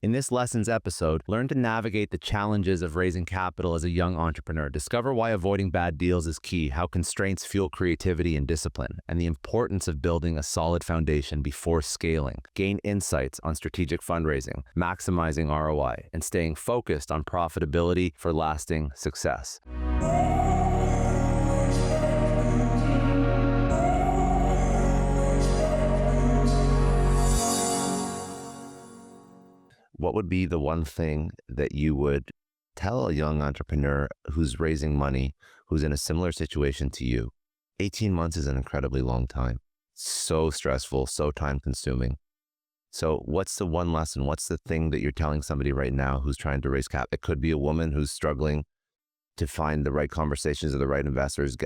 In this lessons episode, learn to navigate the challenges of raising capital as a young entrepreneur. Discover why avoiding bad deals is key, how constraints fuel creativity and discipline, and the importance of building a solid foundation before scaling. Gain insights on strategic fundraising, maximizing ROI, and staying focused on profitability for lasting success. What would be the one thing that you would tell a young entrepreneur who's raising money, who's in a similar situation to you? 18 months is an incredibly long time. So stressful, so time consuming. So what's the one lesson? What's the thing that you're telling somebody right now who's trying to raise cap? It could be a woman who's struggling to find the right conversations or the right investors,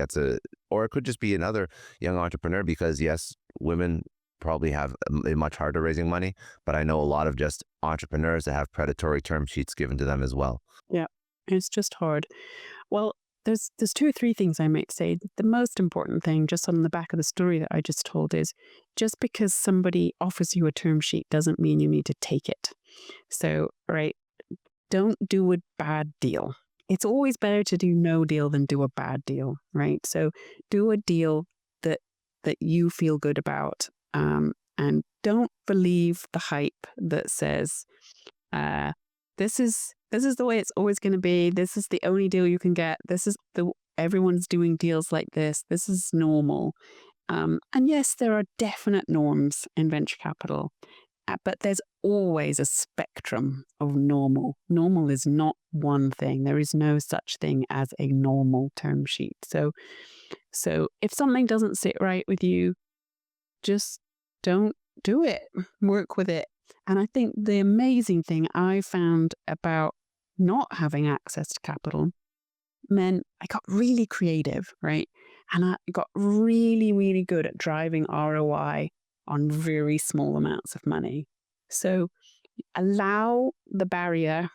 or it could just be another young entrepreneur, because yes, women probably have it much harder raising money, but I know a lot of just entrepreneurs that have predatory term sheets given to them as well. Yeah, it's just hard. Well, there's two or three things I might say. The most important thing, just on the back of the story that I just told, is just because somebody offers you a term sheet doesn't mean you need to take it. So, right, don't do a bad deal. It's always better to do no deal than do a bad deal, right? So do a deal that you feel good about. And don't believe the hype that says, this is the way it's always going to be. This is the only deal you can get. Everyone's doing deals like this. This is normal. And yes, there are definite norms in venture capital, but there's always a spectrum of normal. Normal is not one thing. There is no such thing as a normal term sheet. So if something doesn't sit right with you, just don't do it. Work with it. And I think the amazing thing I found about not having access to capital meant I got really creative, right? And I got really, really good at driving ROI on very small amounts of money. So allow the barrier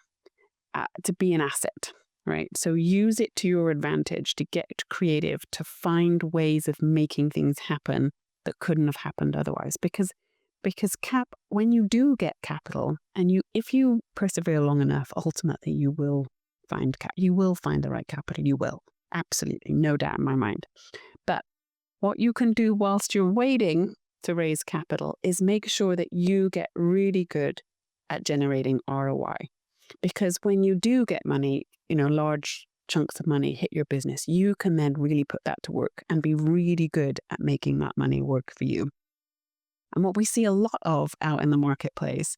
to be an asset, right? So use it to your advantage to get creative, to find ways of making things happen that couldn't have happened otherwise. Because when you do get capital, and if you persevere long enough, ultimately you will find the right capital. You will. Absolutely, no doubt in my mind. But what you can do whilst you're waiting to raise capital is make sure that you get really good at generating ROI. Because when you do get money, large chunks of money hit your business, you can then really put that to work and be really good at making that money work for you. And what we see a lot of out in the marketplace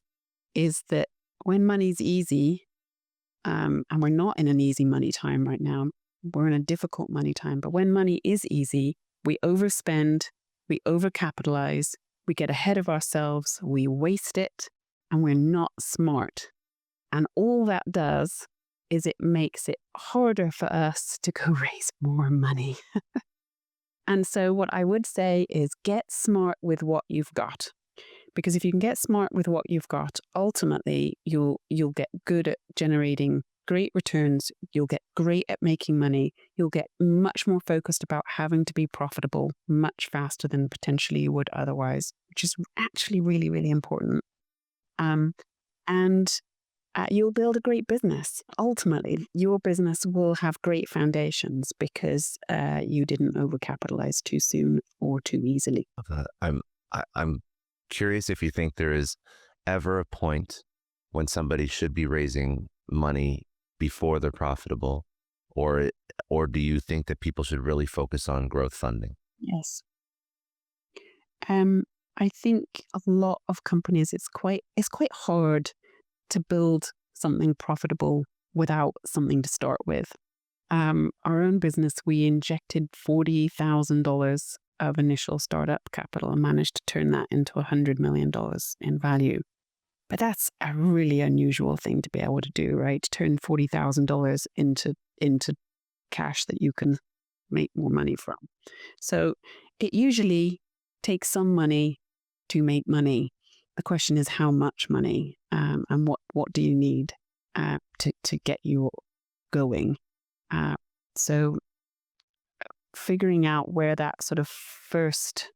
is that when money's easy, and we're not in an easy money time right now, we're in a difficult money time, but when money is easy, we overspend, we overcapitalize, we get ahead of ourselves, we waste it, and we're not smart. And all that does is it makes it harder for us to go raise more money. And so what I would say is get smart with what you've got. Because if you can get smart with what you've got, ultimately you'll get good at generating great returns. You'll get great at making money. You'll get much more focused about having to be profitable much faster than potentially you would otherwise, which is actually really, really important. And you'll build a great business. Ultimately, your business will have great foundations because you didn't overcapitalize too soon or too easily. I'm curious if you think there is ever a point when somebody should be raising money before they're profitable, or do you think that people should really focus on growth funding? Yes. I think a lot of companies, it's quite hard to build something profitable without something to start with. Our own business, we injected $40,000 of initial startup capital and managed to turn that into $100 million in value. But that's a really unusual thing to be able to do, right? To turn $40,000 into cash that you can make more money from. So it usually takes some money to make money. The question is how much money, and what do you need to get you going. So figuring out where that sort of first,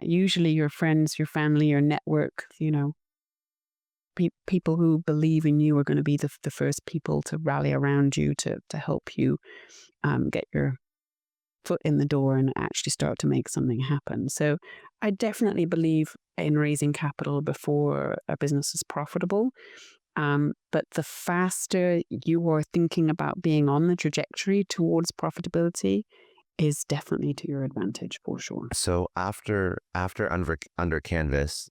usually your friends, your family, your network, people who believe in you are going to be the first people to rally around you to help you get your foot in the door and actually start to make something happen. So I definitely believe in raising capital before a business is profitable. But the faster you are thinking about being on the trajectory towards profitability is definitely to your advantage for sure. So after under canvas,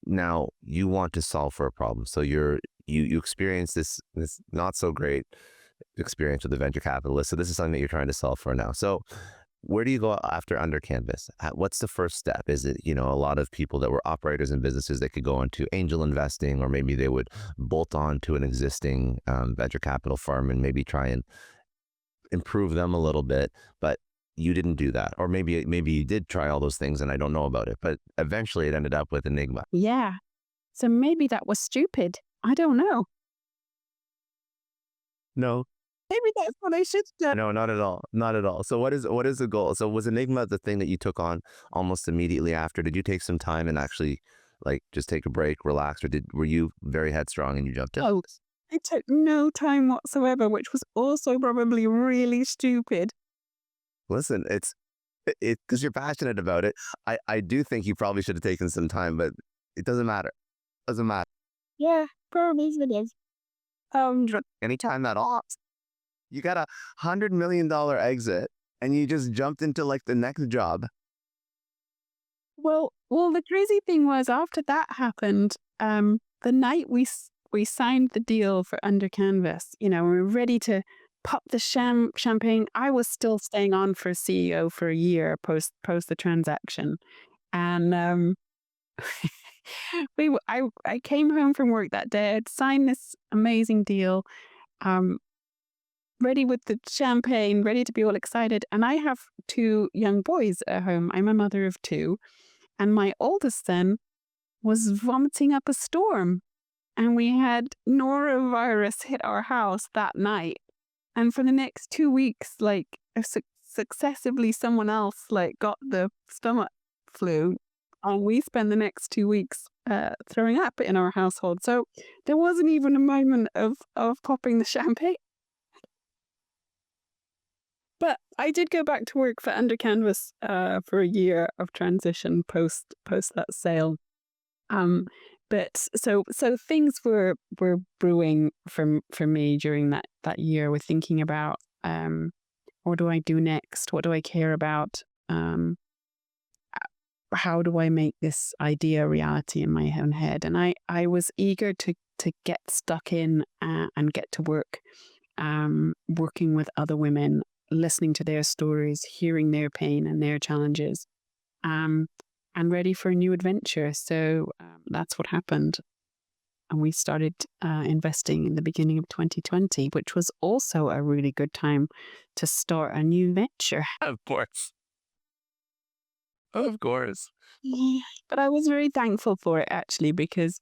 now you want to solve for a problem. So you experience this not so great experience with the venture capitalist. So this is something that you're trying to solve for now. So where do you go after under canvas? What's the first step? Is it, a lot of people that were operators in businesses that could go into angel investing, or maybe they would bolt on to an existing venture capital firm and maybe try and improve them a little bit, but you didn't do that. Or maybe you did try all those things and I don't know about it, but eventually it ended up with Enygma. Yeah. So maybe that was stupid. I don't know. No. Maybe that's what I should do. No, not at all. Not at all. So what is the goal? So was Enygma the thing that you took on almost immediately after? Did you take some time and actually just take a break, relax, or were you very headstrong and you jumped in? Oh, I took no time whatsoever, which was also probably really stupid. Listen, it's because you're passionate about it. I do think you probably should have taken some time, but it doesn't matter. Doesn't matter. Yeah, probably it is. Anytime at all. You got $100 million exit and you just jumped into the next job. Well, the crazy thing was after that happened, the night we signed the deal for Under Canvas, we were ready to pop the champagne. I was still staying on for CEO for a year post the transaction, and I came home from work that day. I'd signed this amazing deal, ready with the champagne, ready to be all excited. And I have 2 young boys at home. I'm a mother of 2, and my oldest then was vomiting up a storm, and we had norovirus hit our house that night. And for the next 2 weeks, successively someone else got the stomach flu, and we spent the next 2 weeks throwing up in our household. So there wasn't even a moment of popping the champagne. But I did go back to work for Under Canvas for a year of transition post that sale. But so things were brewing for me during that year. With thinking about what do I do next? What do I care about? How do I make this idea a reality in my own head? And I was eager to get stuck in and get to work, working with other women, listening to their stories, hearing their pain and their challenges, and ready for a new adventure. So that's what happened. And we started investing in the beginning of 2020, which was also a really good time to start a new venture. Of course. Of course. Yeah. But I was very thankful for it, actually, because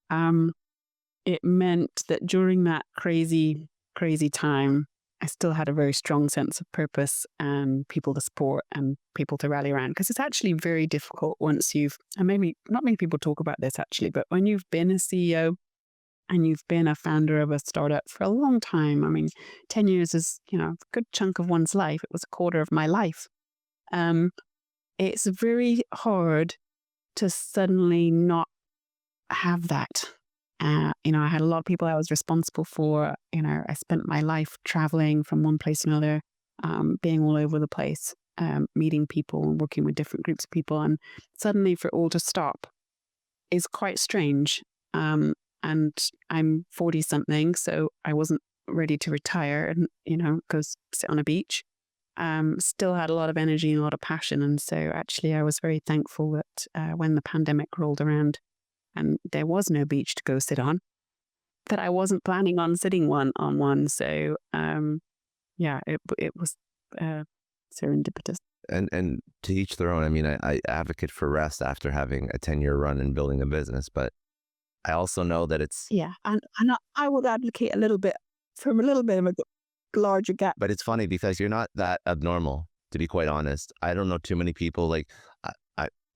it meant that during that crazy, crazy time, I still had a very strong sense of purpose and people to support and people to rally around. Because it's actually very difficult once you've, and maybe not many people talk about this actually, but when you've been a CEO and you've been a founder of a startup for a long time, 10 years is, a good chunk of one's life. It was a quarter of my life. It's very hard to suddenly not have that. I had a lot of people I was responsible for. I spent my life traveling from one place to another, being all over the place, meeting people and working with different groups of people. And suddenly for it all to stop is quite strange. And I'm 40 something, so I wasn't ready to retire and, go sit on a beach. Still had a lot of energy and a lot of passion. And so actually I was very thankful that when the pandemic rolled around and there was no beach to go sit on, that I wasn't planning on sitting on one. So it was serendipitous. And to each their own. I advocate for rest after having a 10-year run in building a business, but I also know that it's... Yeah, and I would advocate a little bit from a little bit of a larger gap. But it's funny because you're not that abnormal, to be quite honest. I don't know too many people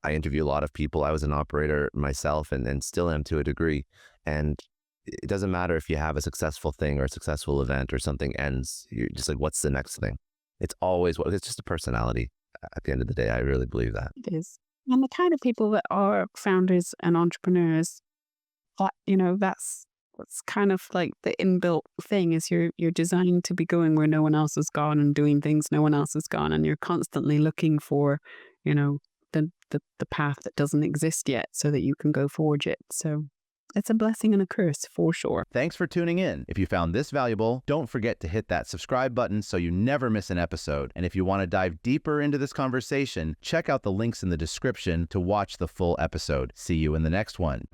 I interview a lot of people. I was an operator myself and still am to a degree. And it doesn't matter if you have a successful thing or a successful event or something ends. You're just like, what's the next thing? It's always it's just a personality. At the end of the day, I really believe that. It is. And the kind of people that are founders and entrepreneurs, that's what's kind of like the inbuilt thing is you're designed to be going where no one else has gone and doing things no one else has gone. And you're constantly looking for, the path that doesn't exist yet so that you can go forge it. So it's a blessing and a curse for sure. Thanks for tuning in. If you found this valuable, don't forget to hit that subscribe button so you never miss an episode. And if you want to dive deeper into this conversation, check out the links in the description to watch the full episode. See you in the next one.